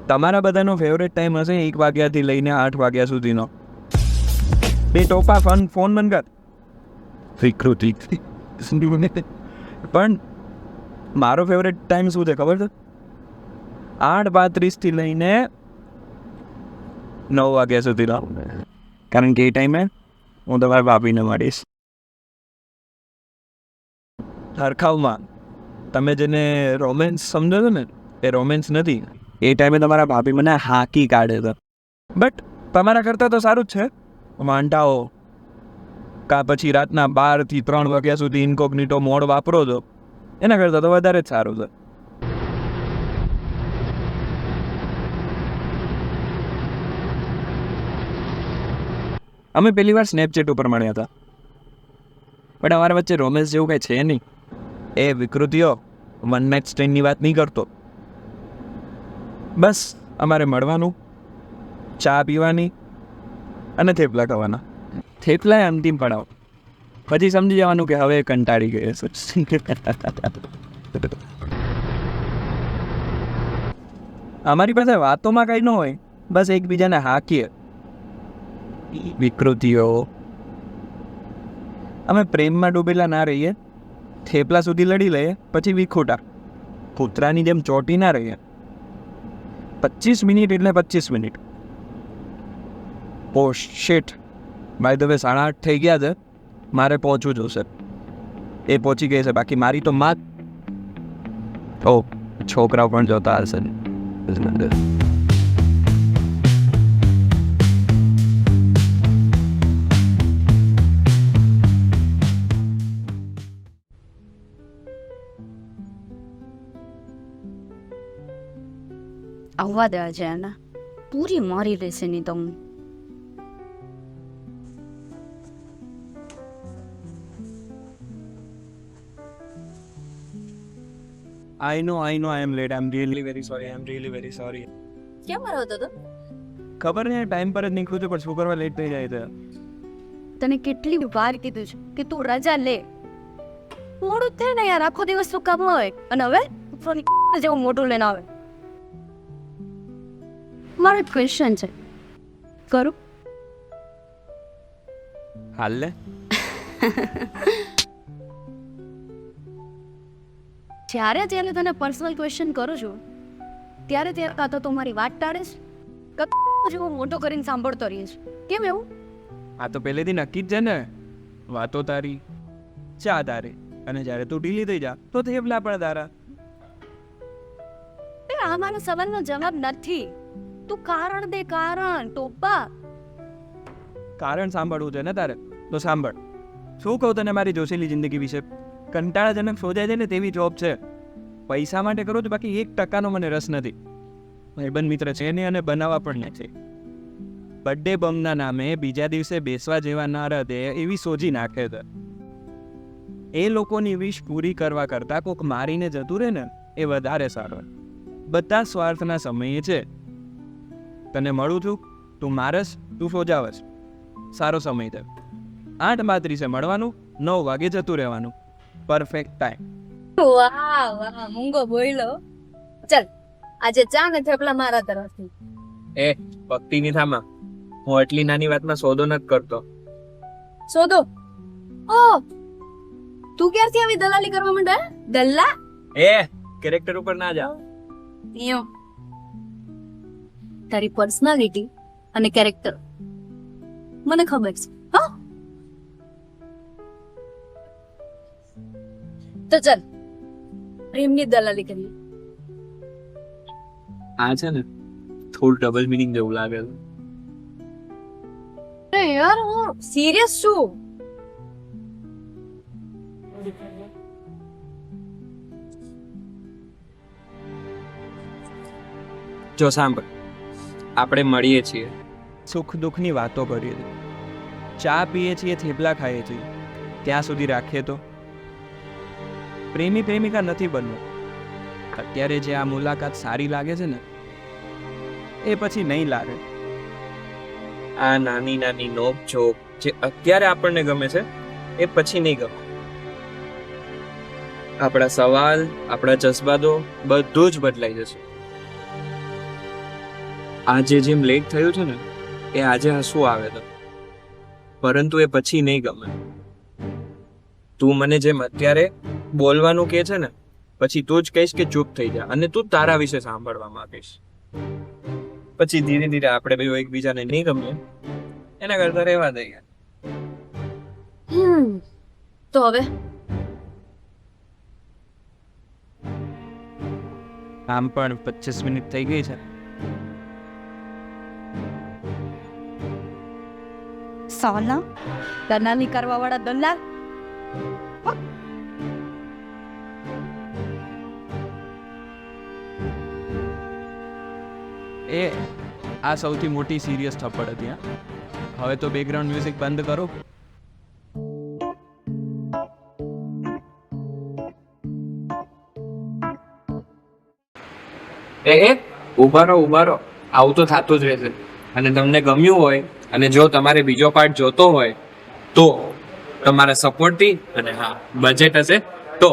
તમારા બધાનો favourite time હશે 1 વાગ્યાથી લઈને 8 વાગ્યા સુધીનો. બે ટોપા ફોન બંધ કર. વિકૃતિ. પણ મારો ફેવરેટ ટાઈમ શું છે ખબર છે? 8:35 થી લઈને 9 વાગ્યા સુધીનો. કારણ કે એ ટાઈમે હું તમારા ભાભીને મળીશ. હરખાવમાં તમે જેને રોમેન્સ સમજો છો ને, એ રોમેન્સ નથી. એ ટાઈમે તમારા ભાભી મને હાંકી કાઢે છે. બટ તમારા કરતાં તો સારું જ છે. વાંટાઓ કા પછી રાતના 12 થી 3 વાગ્યા સુધી ઇન્કોગ્નિટો મોડ વાપરો છો, એના કરતાં તો વધારે જ સારું છે. અમે પહેલી વાર સ્નેપચેટ ઉપર મળ્યા હતા, પણ અમારા વચ્ચે રોમેન્સ જેવું કંઈ છે નહીં. એ વિકૃતિઓ વન નાઇટ સ્ટેન્ડની વાત નહીં કરતો. બસ અમારે મળવાનું, ચા પીવાની અને થેપલા ખાવાના. થેપલા એ અંતિમ પડાવ. પછી સમજી જવાનું કે હવે કંટાળી ગયે છે. અમારી પાસે વાતોમાં કંઈ ન હોય, બસ એકબીજાને હાંકીએ. વિકૃતિઓ. અમે પ્રેમમાં ડૂબેલા ના રહીએ, થેપલા સુધી લડી લઈએ, પછી વિખોટા કૂતરાની જેમ ચોટી ના રહીએ. 25 મિનિટ એટલે 25 minute. Oh shit, by the way 8:30 થઈ ગયા છે. મારે પહોંચવું જોશે. એ પહોંચી ગઈ છે, બાકી મારી તો માં. ઓ છોકરાઓ પણ જોતા હશે. આવવા દે છે એને, પૂરી મારી લેશે નહીં તો. I know I am late. I'm really very sorry. કેમ મારો હતો તો? ખબર નહીં, ટાઈમ પર જ નીકળું છું, પણ શું કરવા લેટ થઈ જાય છે. તને કેટલી વાર કીધું છે કે તું રજા લે. મોડું જ થાય ને યાર, આખો દિવસ તું કામ હોય અને હવે જેવું મોટું લઈને આવે. મારો એક ક્વેશ્ચન છે, કરું? હાલ લે. જ્યારે તને પર્સનલ ક્વેશ્ચન કરું છું, ત્યારે કાં તો તું મારી વાત ટાળે છે, કાં જેવો મોટો કરીને સાંભળતો રહીશ. કેમ એવું? આ તો પહેલેથી નક્કી જ છે ને. વાતો તારી, ચા તારી, અને જ્યારે તું ઢીલી થઈ જા તો થેપલા પણ તારા. આ મારો સવાલનો જવાબ નથી. તું કારણ દે, કારણ ટોપા. કારણ સાંભળવું છે ને તારે, તો સાંભળ. શું કહું તને મારી જોશેલી જિંદગી વિશે? કંટાળાજનક સોજાય છે ને તેવી જોબ છે. પૈસા માટે કરું છું, બાકી 1% મને રસ નથી. ભાઈબંધ મિત્ર છે ને, અને બનાવવા પણ નથી. બર્થડે બમના નામે બીજા દિવસે બેસવા જેવા ના રહે એવી સોજી નાખે છે. એ લોકોની વિશ પૂરી કરવા કરતાં કોઈક મારીને જતું રહે ને, એ વધારે સારું. બધા સ્વાર્થના સમયે છે. તને મળું છું, તું મારસ, તું સોજાવસ. સારો સમય છે. 8:32 મળવાનું, 9 વાગે જતું રહેવાનું. Perfect time. વાહ વાહ, મૂંગો બોયલો. ચલ, આજે ચા ને થેપલા મારા તરફથી. એ ભક્તિની થામા, હું એટલી નાની વાતમાં સોદો નથી કરતો. સોદો? ઓ, તું ક્યારથી આવી દલાલી કરવા માંડે? દલ્લા? એ કેરેક્ટર ઉપર ના જાવ. યો, તારી પર્સનાલિટી અને કેરેક્ટર મને ખબર છે. હા, તો ચલ પ્રેમની દલાલી કરીએ. આ છે ને થોડું ડબલ મિનિંગ જેવું લાગે છે. અરે યાર, હું સિરિયસ છું. જો સાંભળ, આપણે મળીએ છીએ, સુખ દુઃખની વાતો કરીએ છીએ, ચા પીએ છીએ, થેપલા ખાઈએ છીએ, ત્યાં સુધી રાખીએ તો. પ્રેમી પ્રેમિકા નથી બનવું. અત્યારે જે આ મુલાકાત સારી લાગે છે ને, એ પછી નહીં લાગે. આ નાની નાની નોકઝોક જે અત્યારે આપણને ગમે છે, એ પછી નહીં ગમે. આપણા સવાલ, આપણા જજ્બાતો બધું જ બદલાઈ જશે. આજે જેમ લેટ થયું છે ને એ આજે હસવું આવે તો, પરંતુ એ પછી નહીં ગમે. તું મને જેમ અત્યારે બોલવાનું કહે છે ને, પછી તું જ કહીશ કે ચૂપ થઈ જા અને તું તારા વિશે સાંભળવા માંગીશ. પછી ધીરે ધીરે આપણે બે એકબીજાને નહીં ગમીએ, એના કરતા રહેવા દઈએ. તો હવે આમ પણ 25 મિનિટ થઈ ગઈ છે. સાલા દલાલી કરવા વાળા દલાલ. એ આ સૌથી મોટી સિરિયસ થપ્પડ હતી. હવે તો બેકગ્રાઉન્ડ મ્યુઝિક બંધ કરો. ઉભા રહો. આવું તો થતું જ રહેશે. અને તમને ગમ્યું હોય અને જો તમારે બીજો પાર્ટ જોતો હોય તો તમારા સપોર્ટથી અને હા બજેટ હશે તો